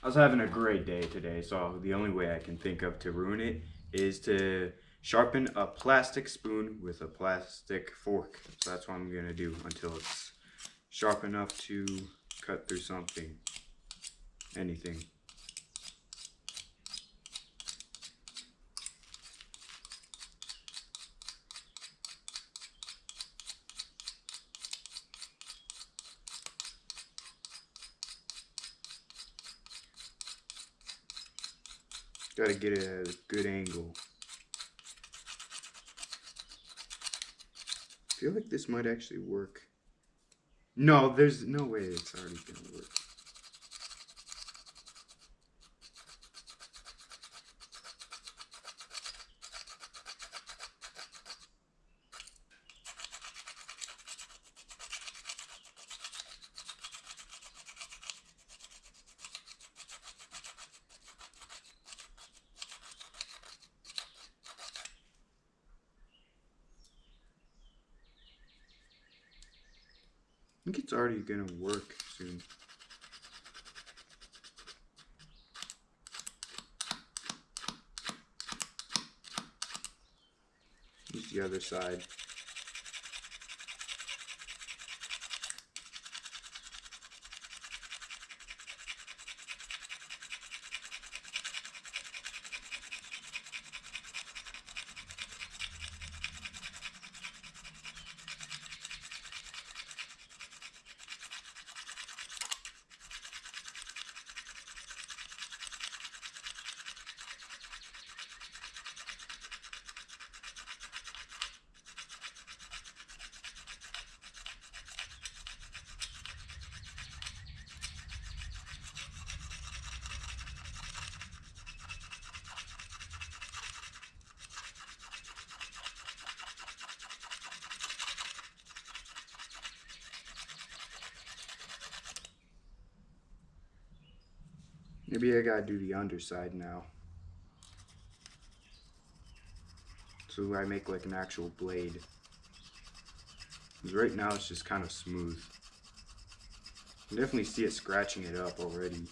I was having a great day today, so the only way I can think of to ruin it is to sharpen a plastic spoon with a plastic fork. So that's what I'm gonna do until it's sharp enough to cut through something, anything. Gotta get it at a good angle. I feel like this might actually work. No, there's no way it's already gonna work. I think it's already gonna work soon. Use the other side. Maybe I gotta do the underside now. So I make like an actual blade. Because right now it's just kind of smooth. You can definitely see it scratching it up already.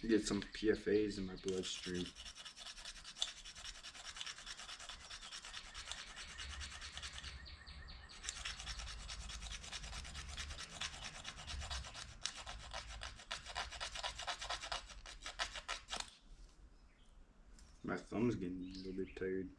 Get some PFAs in my bloodstream. My thumb's getting a little bit tired.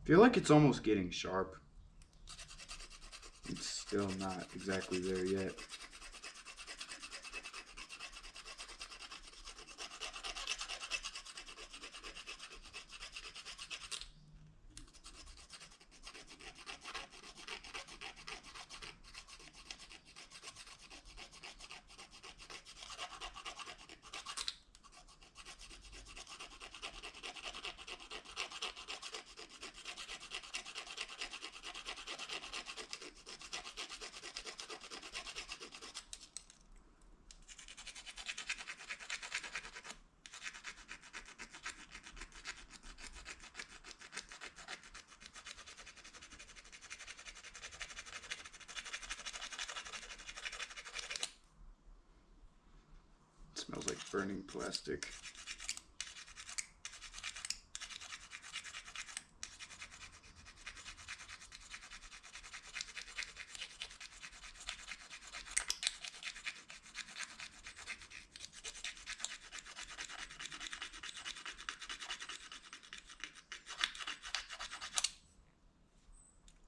I feel like it's almost getting sharp. It's still not exactly there yet. Smells like burning plastic.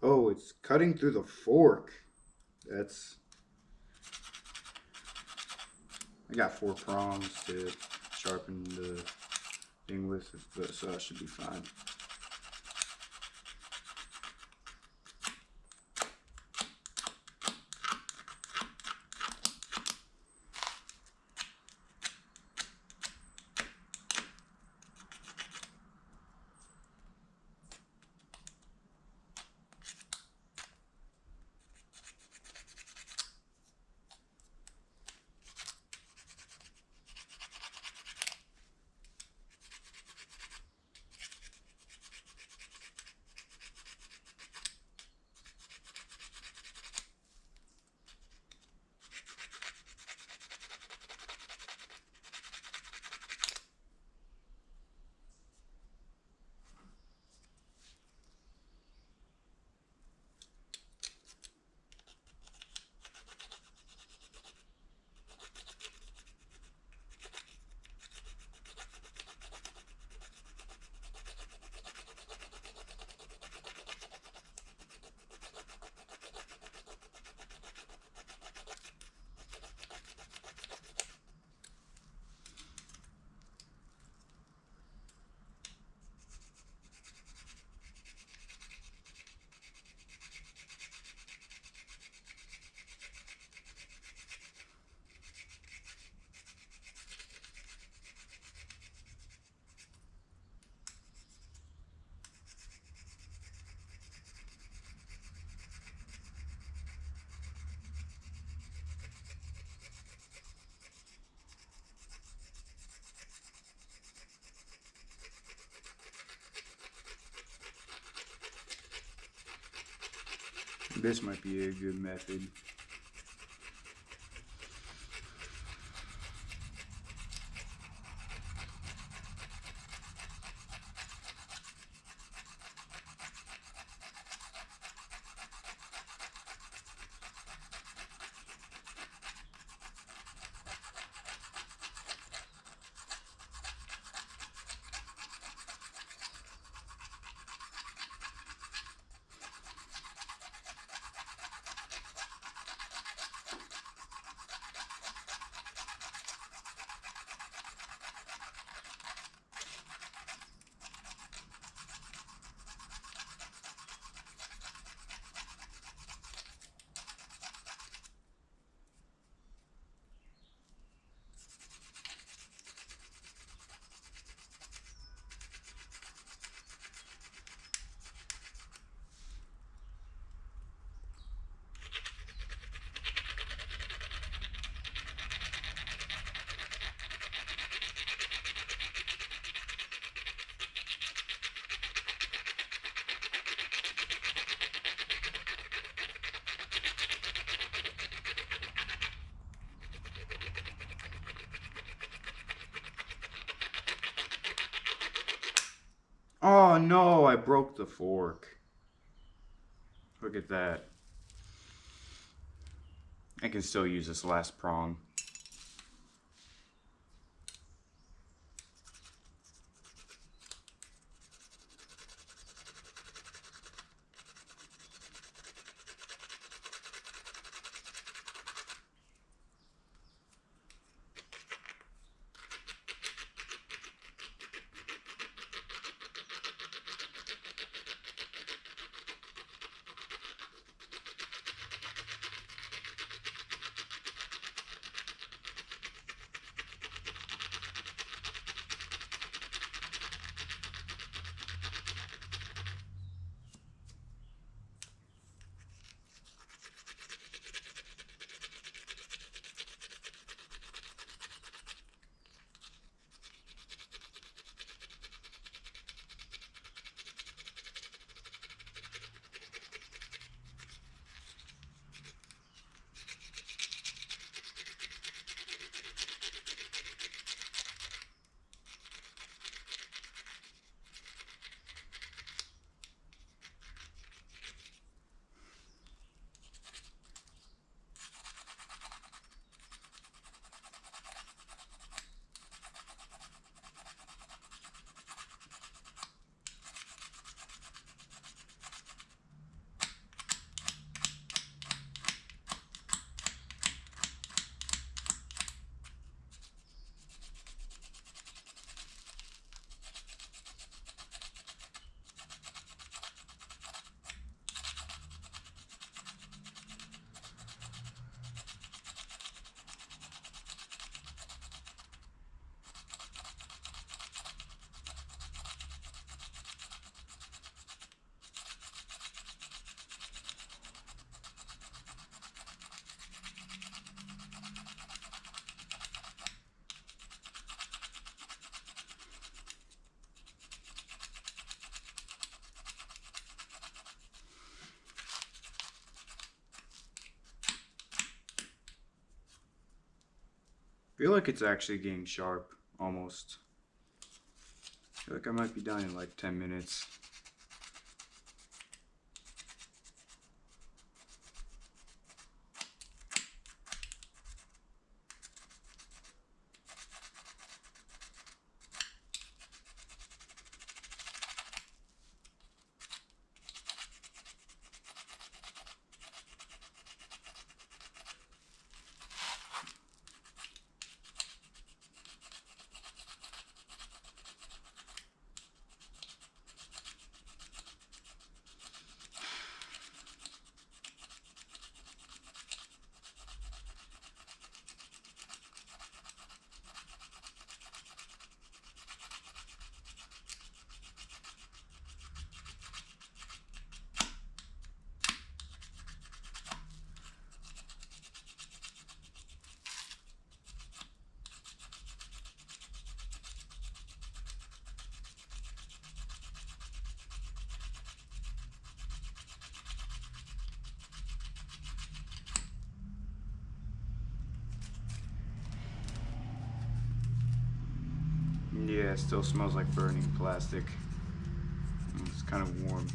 Oh, it's cutting through the fork. That's... I got 4 prongs to sharpen the thing with, so that should be fine. This might be a good method. Oh no, I broke the fork. Look at that. I can still use this last prong. feel like it's actually getting sharp, almost. I feel like I might be done in like 10 minutes. Yeah, it still smells like burning plastic. It's kind of warm.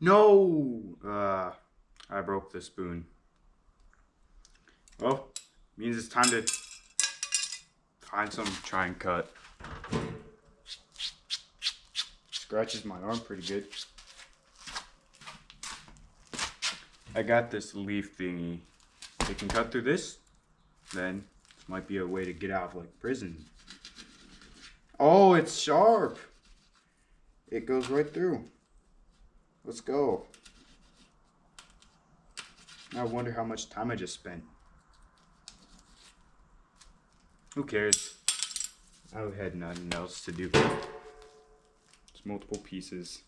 No! I broke the spoon. Well, means it's time to find some try and cut. Scratches my arm pretty good. I got this leaf thingy. It can cut through this. Then this might be a way to get out of like prison. Oh, it's sharp. It goes right through. Let's go. I wonder how much time I just spent. Who cares? I had nothing else to do. It's multiple pieces.